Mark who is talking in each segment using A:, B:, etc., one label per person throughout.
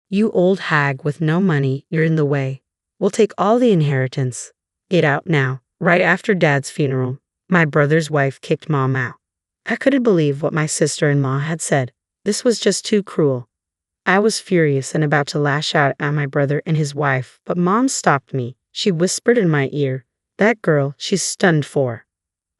A: "You old hag with no money, you're in the way. We'll take all the inheritance. Get out now." Right after Dad's funeral, my brother's wife kicked Mom out. I couldn't believe what my sister-in-law had said. This was just too cruel. I was furious and about to lash out at my brother and his wife, but Mom stopped me. She whispered in my ear, "That girl, she's stunned for."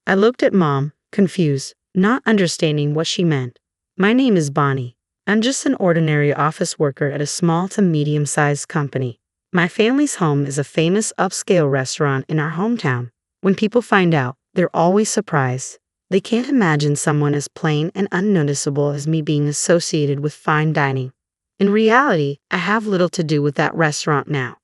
A: I looked at Mom, confused, not understanding what she meant. "My name is Bonnie. I'm just an ordinary office worker at a small to medium-sized company. My family's home is a famous upscale restaurant in our hometown. When people find out, they're always surprised. They can't imagine someone as plain and unnoticeable as me being associated with fine dining. In reality, I have little to do with that restaurant now."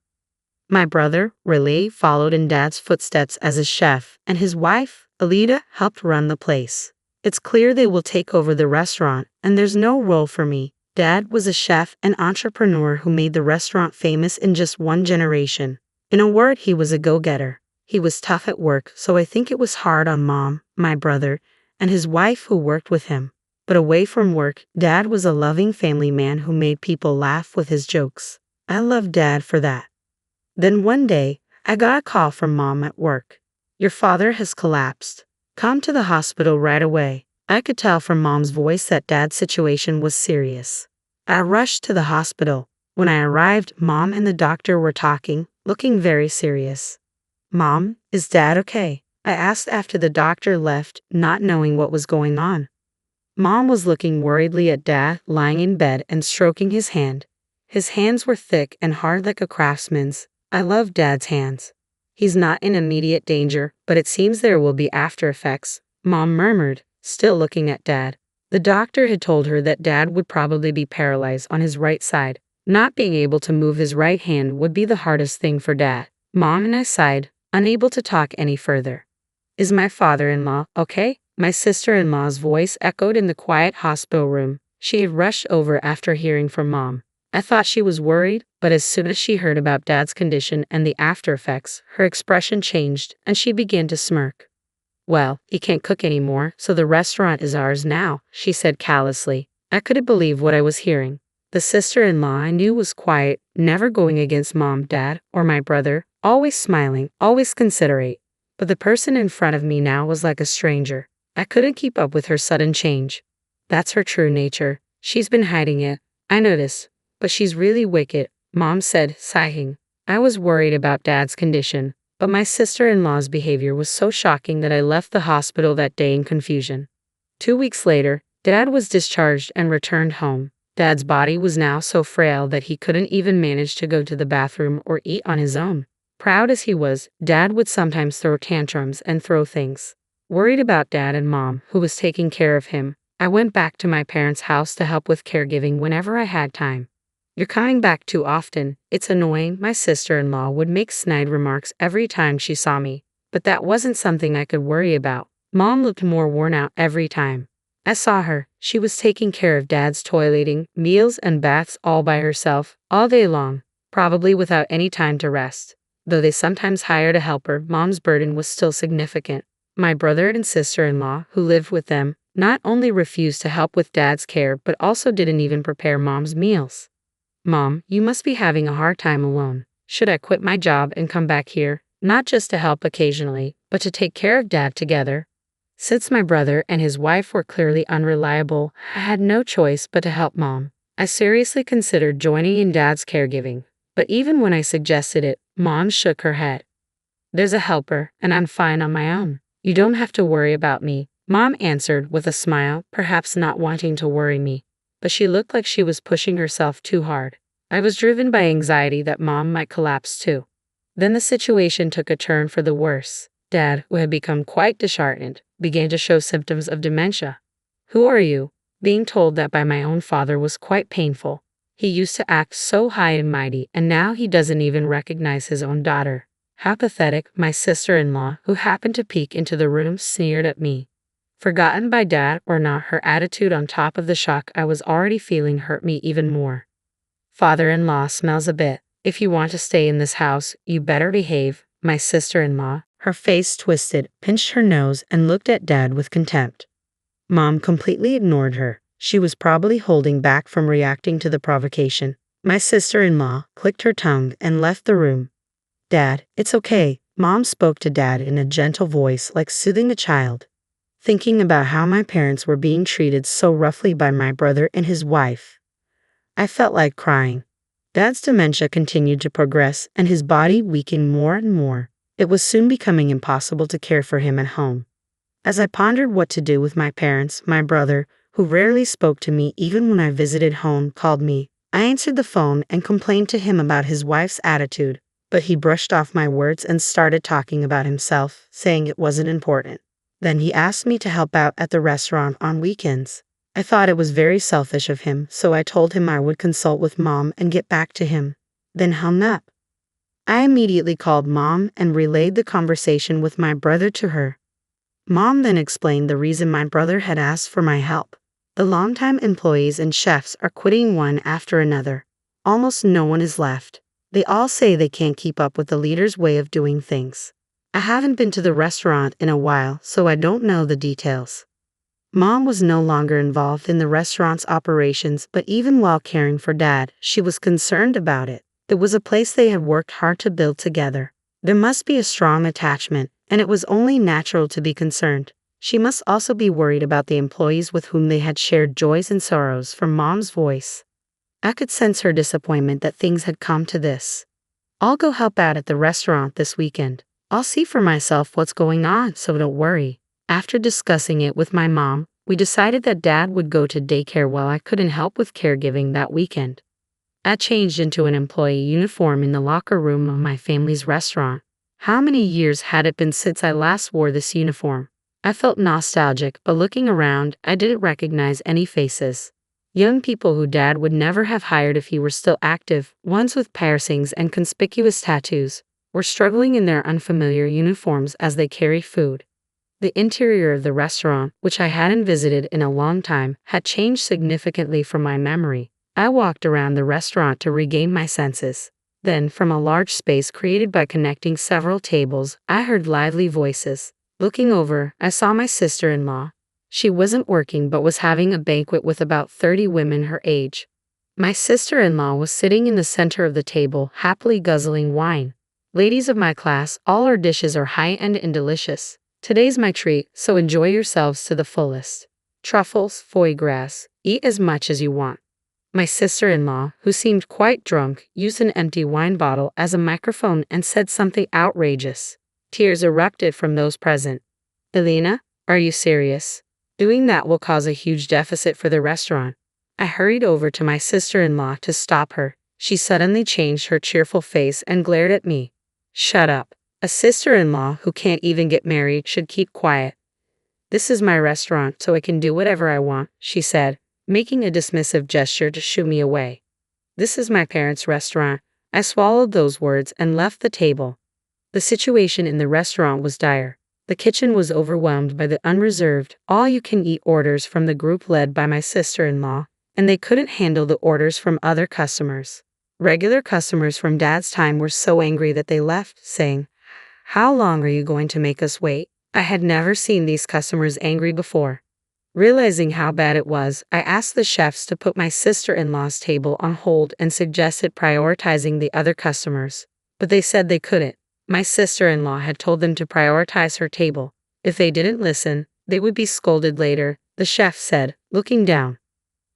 A: My brother, Relay, followed in Dad's footsteps as a chef, and his wife, Alida, helped run the place. It's clear they will take over the restaurant, and there's no role for me. Dad was a chef and entrepreneur who made the restaurant famous in just one generation. In a word, he was a go-getter. He was tough at work, so I think it was hard on Mom, my brother, and his wife who worked with him. But away from work, Dad was a loving family man who made people laugh with his jokes. I loved Dad for that. Then one day, I got a call from Mom at work. "Your father has collapsed. Come to the hospital right away." I could tell from Mom's voice that Dad's situation was serious. I rushed to the hospital. When I arrived, Mom and the doctor were talking, looking very serious. "Mom, is Dad okay?" I asked after the doctor left, not knowing what was going on. Mom was looking worriedly at Dad, lying in bed and stroking his hand. His hands were thick and hard like a craftsman's. I love Dad's hands. "He's not in immediate danger, but it seems there will be after effects," Mom murmured, still looking at Dad. The doctor had told her that Dad would probably be paralyzed on his right side. Not being able to move his right hand would be the hardest thing for Dad. Mom and I sighed, unable to talk any further. "Is my father-in-law okay?" My sister-in-law's voice echoed in the quiet hospital room. She had rushed over after hearing from Mom. I thought she was worried, but as soon as she heard about Dad's condition and the after effects, her expression changed, and she began to smirk. "Well, he can't cook anymore, so the restaurant is ours now," she said callously. I couldn't believe what I was hearing. The sister-in-law I knew was quiet, never going against Mom, Dad, or my brother, always smiling, always considerate. But the person in front of me now was like a stranger. I couldn't keep up with her sudden change. "That's her true nature. She's been hiding it, I notice. But she's really wicked," Mom said, sighing. I was worried about Dad's condition, but my sister-in-law's behavior was so shocking that I left the hospital that day in confusion. 2 weeks later, Dad was discharged and returned home. Dad's body was now so frail that he couldn't even manage to go to the bathroom or eat on his own. Proud as he was, Dad would sometimes throw tantrums and throw things. Worried about Dad and Mom, who was taking care of him, I went back to my parents' house to help with caregiving whenever I had time. "You're coming back too often. It's annoying," my sister-in-law would make snide remarks every time she saw me. But that wasn't something I could worry about. Mom looked more worn out every time I saw her. She was taking care of Dad's toileting, meals, and baths all by herself, all day long, probably without any time to rest. Though they sometimes hired a helper, Mom's burden was still significant. My brother and sister-in-law, who lived with them, not only refused to help with Dad's care but also didn't even prepare Mom's meals. "Mom, you must be having a hard time alone. Should I quit my job and come back here, not just to help occasionally, but to take care of Dad together?" Since my brother and his wife were clearly unreliable, I had no choice but to help Mom. I seriously considered joining in Dad's caregiving, but even when I suggested it, Mom shook her head. "There's a helper, and I'm fine on my own. You don't have to worry about me," Mom answered with a smile, perhaps not wanting to worry me. But she looked like she was pushing herself too hard. I was driven by anxiety that Mom might collapse too. Then the situation took a turn for the worse. Dad, who had become quite disheartened, began to show symptoms of dementia. "Who are you?" Being told that by my own father was quite painful. He used to act so high and mighty, and now he doesn't even recognize his own daughter. How pathetic, my sister-in-law, who happened to peek into the room, sneered at me. Forgotten by Dad or not, her attitude on top of the shock I was already feeling hurt me even more. "Father-in-law smells a bit. If you want to stay in this house, you better behave." My sister-in-law, her face twisted, pinched her nose and looked at Dad with contempt. Mom completely ignored her. She was probably holding back from reacting to the provocation. My sister-in-law clicked her tongue and left the room. Dad, it's okay. Mom spoke to Dad in a gentle voice like soothing a child. Thinking about how my parents were being treated so roughly by my brother and his wife, I felt like crying. Dad's dementia continued to progress and his body weakened more and more. It was soon becoming impossible to care for him at home. As I pondered what to do with my parents, my brother, who rarely spoke to me even when I visited home, called me. I answered the phone and complained to him about his wife's attitude, but he brushed off my words and started talking about himself, saying it wasn't important. Then he asked me to help out at the restaurant on weekends. I thought it was very selfish of him, so I told him I would consult with Mom and get back to him, then hung up. I immediately called Mom and relayed the conversation with my brother to her. Mom then explained the reason my brother had asked for my help. The longtime employees and chefs are quitting one after another. Almost no one is left. They all say they can't keep up with the leader's way of doing things. I haven't been to the restaurant in a while, so I don't know the details. Mom was no longer involved in the restaurant's operations, but even while caring for Dad, she was concerned about it. It was a place they had worked hard to build together. There must be a strong attachment, and it was only natural to be concerned. She must also be worried about the employees with whom they had shared joys and sorrows. From Mom's voice, I could sense her disappointment that things had come to this. I'll go help out at the restaurant this weekend. I'll see for myself what's going on, so don't worry. After discussing it with my mom, we decided that Dad would go to daycare while I couldn't help with caregiving that weekend. I changed into an employee uniform in the locker room of my family's restaurant. How many years had it been since I last wore this uniform? I felt nostalgic, but looking around, I didn't recognize any faces. Young people who Dad would never have hired if he were still active, ones with piercings and conspicuous tattoos, were struggling in their unfamiliar uniforms as they carried food. The interior of the restaurant, which I hadn't visited in a long time, had changed significantly from my memory. I walked around the restaurant to regain my senses. Then, from a large space created by connecting several tables, I heard lively voices. Looking over, I saw my sister-in-law. She wasn't working but was having a banquet with about 30 women her age. My sister-in-law was sitting in the center of the table, happily guzzling wine. Ladies of my class, all our dishes are high-end and delicious. Today's my treat, so enjoy yourselves to the fullest. Truffles, foie gras, eat as much as you want. My sister-in-law, who seemed quite drunk, used an empty wine bottle as a microphone and said something outrageous. Tears erupted from those present. Elena, are you serious? Doing that will cause a huge deficit for the restaurant. I hurried over to my sister-in-law to stop her. She suddenly changed her cheerful face and glared at me. Shut up. A sister-in-law who can't even get married should keep quiet. This is my restaurant, so I can do whatever I want, she said, making a dismissive gesture to shoo me away. This is my parents' restaurant. I swallowed those words and left the table. The situation in the restaurant was dire. The kitchen was overwhelmed by the unreserved, all-you-can-eat orders from the group led by my sister-in-law, and they couldn't handle the orders from other customers. Regular customers from Dad's time were so angry that they left, saying, "How long are you going to make us wait?" I had never seen these customers angry before. Realizing how bad it was, I asked the chefs to put my sister-in-law's table on hold and suggested prioritizing the other customers, but they said they couldn't. My sister-in-law had told them to prioritize her table. If they didn't listen, they would be scolded later, the chef said, looking down.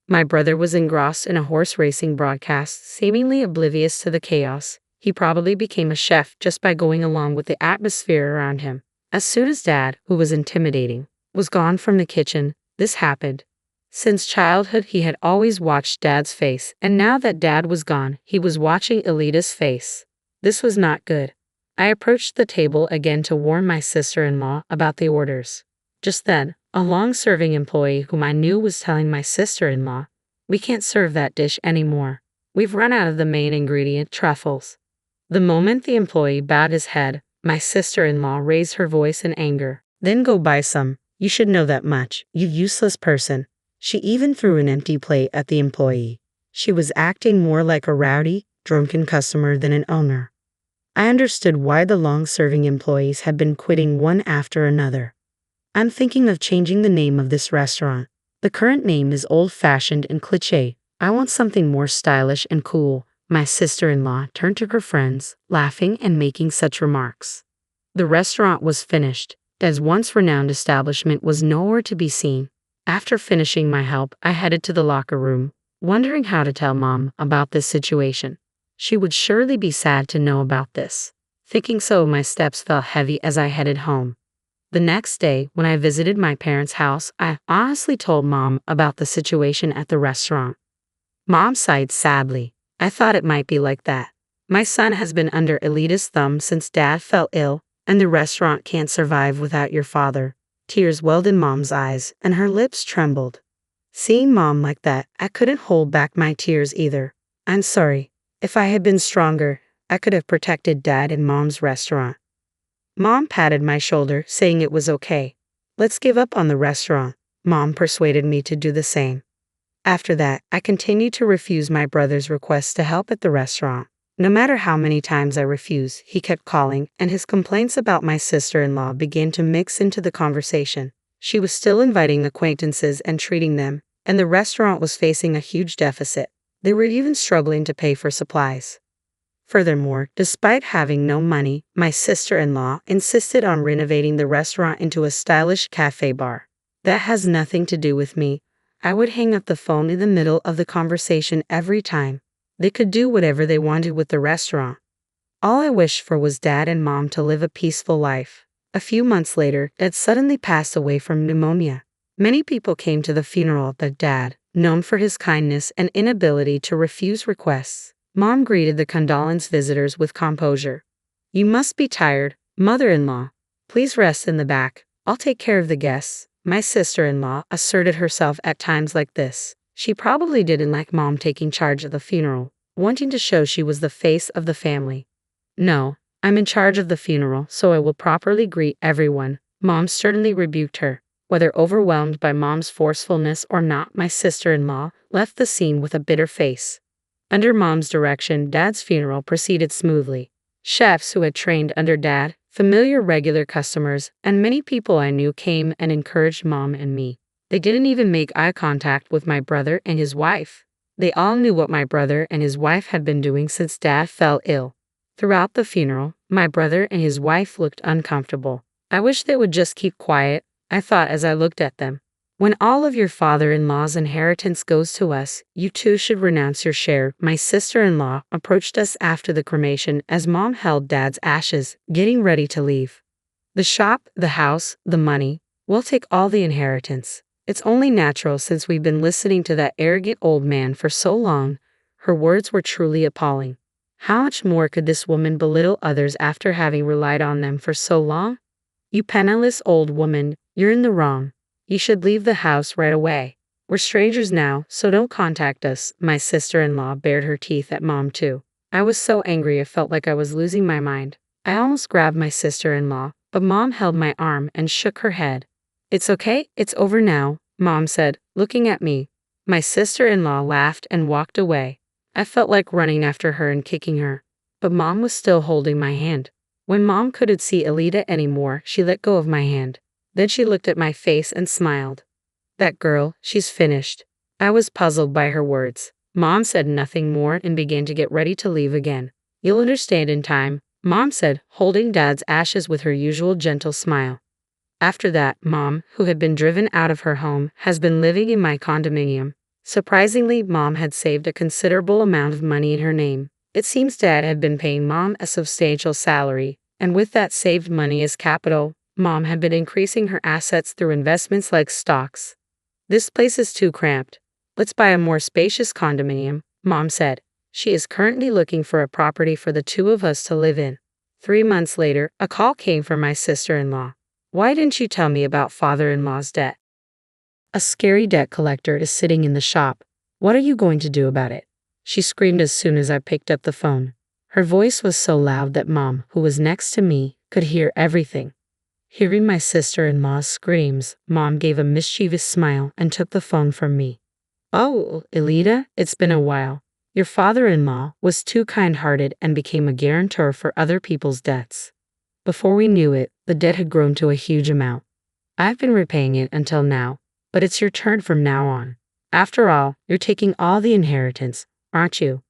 A: My brother was engrossed in a horse racing broadcast, seemingly oblivious to the chaos. He probably became a chef just by going along with the atmosphere around him. As soon as Dad, who was intimidating, was gone from the kitchen, this happened. Since childhood he had always watched Dad's face, and now that Dad was gone, he was watching Elita's face. This was not good. I approached the table again to warn my sister-in-law about the orders. Just then, a long-serving employee whom I knew was telling my sister-in-law, "We can't serve that dish anymore. We've run out of the main ingredient, truffles." The moment the employee bowed his head, my sister-in-law raised her voice in anger. "Then go buy some. You should know that much, you useless person." She even threw an empty plate at the employee. She was acting more like a rowdy, drunken customer than an owner. I understood why the long-serving employees had been quitting one after another. I'm thinking of changing the name of this restaurant. The current name is old-fashioned and cliché, I want something more stylish and cool. My sister-in-law turned to her friends, laughing and making such remarks. The restaurant was finished. Dad's once renowned establishment was nowhere to be seen. After finishing my help, I headed to the locker room, wondering how to tell Mom about this situation. She would surely be sad to know about this. Thinking so, my steps felt heavy as I headed home. The next day, when I visited my parents' house, I honestly told Mom about the situation at the restaurant. Mom sighed sadly. I thought it might be like that. My son has been under Elita's thumb since Dad fell ill, and the restaurant can't survive without your father. Tears welled in Mom's eyes, and her lips trembled. Seeing Mom like that, I couldn't hold back my tears either. I'm sorry. If I had been stronger, I could have protected Dad and Mom's restaurant. Mom patted my shoulder, saying it was okay. Let's give up on the restaurant. Mom persuaded me to do the same. After that, I continued to refuse my brother's requests to help at the restaurant. No matter how many times I refused, he kept calling, and his complaints about my sister-in-law began to mix into the conversation. She was still inviting acquaintances and treating them, and the restaurant was facing a huge deficit. They were even struggling to pay for supplies. Furthermore, despite having no money, my sister-in-law insisted on renovating the restaurant into a stylish cafe bar. That has nothing to do with me. I would hang up the phone in the middle of the conversation every time. They could do whatever they wanted with the restaurant. All I wished for was Dad and Mom to live a peaceful life. A few months later, Dad suddenly passed away from pneumonia. Many people came to the funeral of Dad, known for his kindness and inability to refuse requests. Mom greeted the condolence visitors with composure. You must be tired, mother-in-law. Please rest in the back. I'll take care of the guests. My sister-in-law asserted herself at times like this. She probably didn't like Mom taking charge of the funeral, wanting to show she was the face of the family. No, I'm in charge of the funeral, so I will properly greet everyone. Mom sternly rebuked her. Whether overwhelmed by Mom's forcefulness or not, my sister-in-law left the scene with a bitter face. Under Mom's direction, Dad's funeral proceeded smoothly. Chefs who had trained under Dad, familiar regular customers, and many people I knew came and encouraged Mom and me. They didn't even make eye contact with my brother and his wife. They all knew what my brother and his wife had been doing since Dad fell ill. Throughout the funeral, my brother and his wife looked uncomfortable. I wish they would just keep quiet, I thought as I looked at them. When all of your father-in-law's inheritance goes to us, you too should renounce your share. My sister-in-law approached us after the cremation as Mom held Dad's ashes, getting ready to leave. The shop, the house, the money, we'll take all the inheritance. It's only natural since we've been listening to that arrogant old man for so long. Her words were truly appalling. How much more could this woman belittle others after having relied on them for so long? You penniless old woman, you're in the wrong. You should leave the house right away. We're strangers now, so don't contact us. My sister-in-law bared her teeth at Mom too. I was so angry I felt like I was losing my mind. I almost grabbed my sister-in-law, but Mom held my arm and shook her head. It's okay, it's over now, Mom said, looking at me. My sister-in-law laughed and walked away. I felt like running after her and kicking her, but Mom was still holding my hand. When Mom couldn't see Elita anymore, she let go of my hand. Then she looked at my face and smiled. That girl, she's finished. I was puzzled by her words. Mom said nothing more and began to get ready to leave again. You'll understand in time, Mom said, holding Dad's ashes with her usual gentle smile. After that, Mom, who had been driven out of her home, has been living in my condominium. Surprisingly, Mom had saved a considerable amount of money in her name. It seems Dad had been paying Mom a substantial salary, and with that saved money as capital, Mom had been increasing her assets through investments like stocks. This place is too cramped. Let's buy a more spacious condominium, Mom said. She is currently looking for a property for the two of us to live in. 3 months later, a call came from my sister-in-law. Why didn't you tell me about father-in-law's debt? A scary debt collector is sitting in the shop. What are you going to do about it? She screamed as soon as I picked up the phone. Her voice was so loud that Mom, who was next to me, could hear everything. Hearing my sister-in-law's screams, Mom gave a mischievous smile and took the phone from me. Oh, Elita, it's been a while. Your father-in-law was too kind-hearted and became a guarantor for other people's debts. Before we knew it, the debt had grown to a huge amount. I've been repaying it until now, but it's your turn from now on. After all, you're taking all the inheritance, aren't you?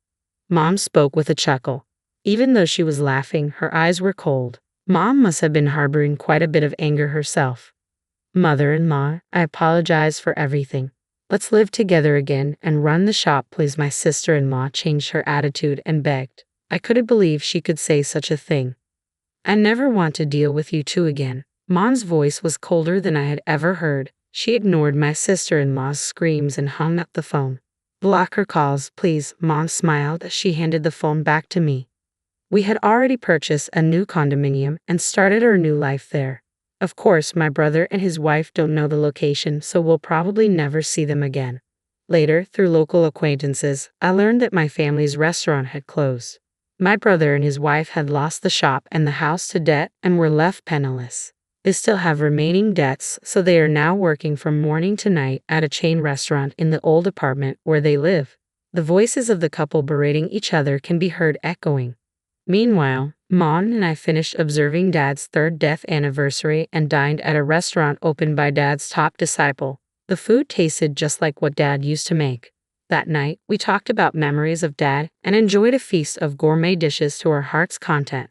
A: Mom spoke with a chuckle. Even though she was laughing, her eyes were cold. Mom must have been harboring quite a bit of anger herself. Mother-in-law, I apologize for everything. Let's live together again and run the shop, please. My sister-in-law changed her attitude and begged. I couldn't believe she could say such a thing. I never want to deal with you two again. Mom's voice was colder than I had ever heard. She ignored my sister-in-law's screams and hung up the phone. Block her calls, please. Mom smiled as she handed the phone back to me. We had already purchased a new condominium and started our new life there. Of course, my brother and his wife don't know the location, so we'll probably never see them again. Later, through local acquaintances, I learned that my family's restaurant had closed. My brother and his wife had lost the shop and the house to debt and were left penniless. They still have remaining debts, so they are now working from morning to night at a chain restaurant in the old apartment where they live. The voices of the couple berating each other can be heard echoing. Meanwhile, Mom and I finished observing Dad's third death anniversary and dined at a restaurant opened by Dad's top disciple. The food tasted just like what Dad used to make. That night, we talked about memories of Dad and enjoyed a feast of gourmet dishes to our heart's content.